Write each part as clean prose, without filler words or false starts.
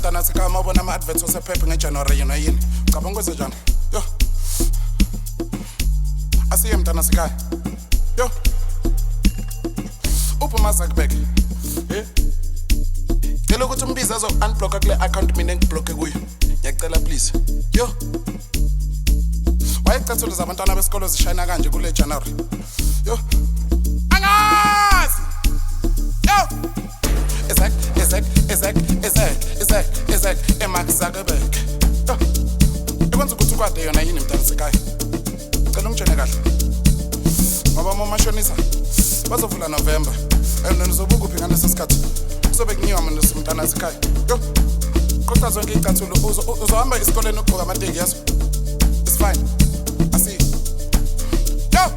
mntana sikama ubona ama-adverts wasephepha ngejanuwari yena yini cabanga kwenze njani yo asiye mntana sikaya yo uphuma Zuckerberg ngicela ukuthi umbize azo-unblocka kule account mina engibhlokhe kuyo ngiyacela please yo wayecathula zabantwana besikolo zishayina kanje kule January yo angazi yo Ezek eMark Zuckerberg yo ekwenza ukuthi ukwade yona yini mntana sikaya ngicela ungitshene kahle ngoba umashonisa bazovula November and nizobuka uphi ngaleso sikhathi kuzobe kunyiwa mina simntana sikaya yo kodwa zonke icathulo uzohamba esikoleni ukugqoka amateki yazo it's fine asi yo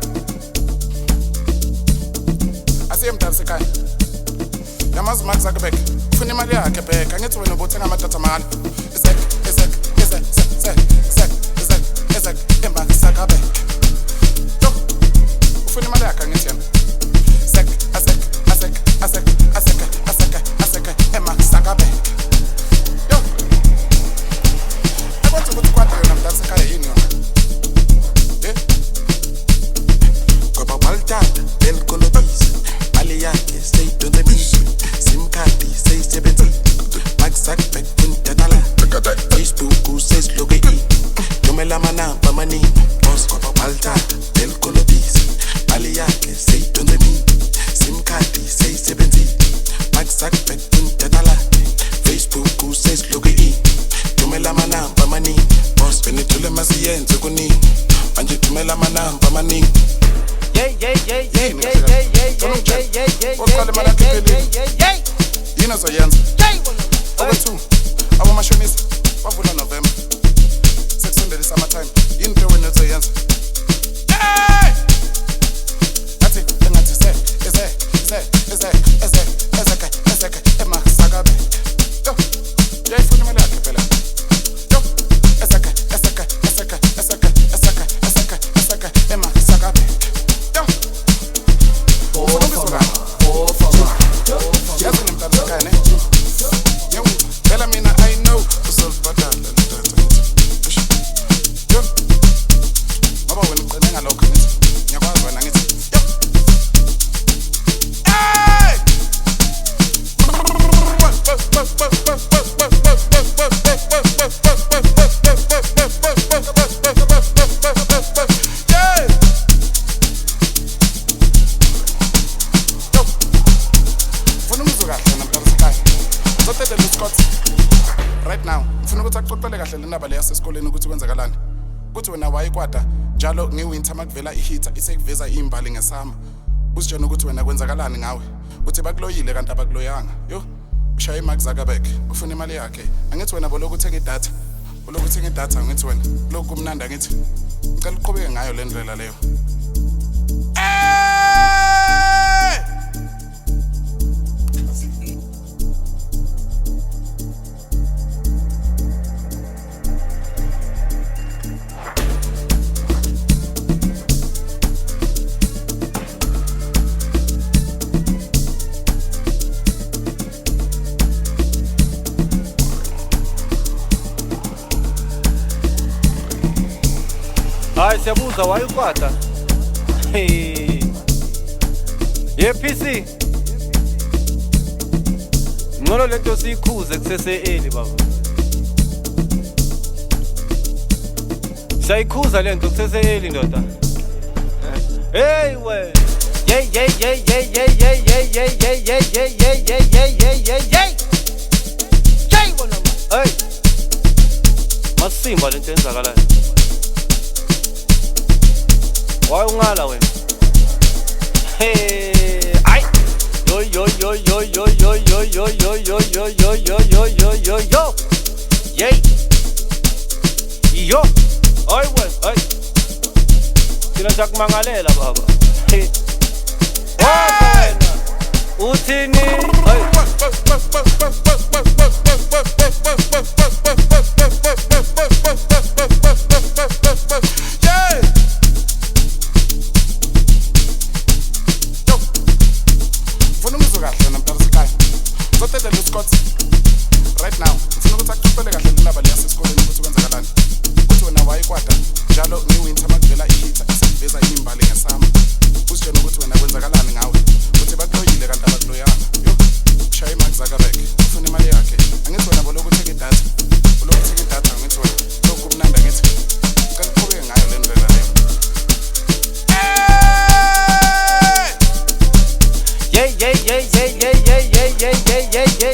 asiye mntana sikaya yamazi Mark Zuckerberg ufuna imali yakhe bheka ngithi wena ubothenga amadatha mahhala Ezek eMark Zuckerberg yo ufuna imali yakhe ngithi yena Ezek eMark Zuckerberg yo ekwenza ukuthi kwade yona mntana sikaya yini yona ngoba waltata belkolobisi mali yakhe seyidonse bishi sim card seyisebenzile Mark Zuckerberg kuntatala Facebook sesiloke thumela amanamba amaningi boss ngoba waltata belkolobisi mali yakhe seyidonse bishi sim card seyisebenzile Mark Zuckerberg kuntatala Facebook sesiloke thumela amanamba amaningi boss benithule masiyenze kuningi manje thumela amanamba amaningi yini azoyenza okwethu abomashonisa bavula November sekusondele summertime yini into wena ozoyenza athi engathi Ezek eMark Zuckerberg yo yayifuna imali yakhe phela yo Ezek eMark Zuckerberg yo yazi nemntana sikaya ne yo phela mina I know uzolibhadala yo ngoba wena uqine ngalokho ngithi ngiyakwazi wena ngithi yo right now ngifuna ukuthi axoxele kahle lendaba le yasesikoleni ukuthi kwenzakalani ukuthi wena wayikwada njalo ngiwinter makuvela ihitha isekuveza imbali ngesama usitshela ukuthi wena kwenzakalani ngawe uthi bakuloyile kanti abakuloyanga yo ushaya Mark Zuckerberg ufuna imali yakhe angithi wena boloko uthenga idatha ngithi wena lokhu kumnandi ngithi ngicela uqhubeke ngayo le ndlela leyo hayi siyabuza wayikwata PC ngolo lento siyikhuze kusese-early baba siyayikhuza lento kusese-early ndoda hey we hey masimba lento enzakalayo why ungala wena hey ay yo yo ay we ay kila sakumangalela baba hey wena uthini ay right now yeah, yeah, yeah, yeah.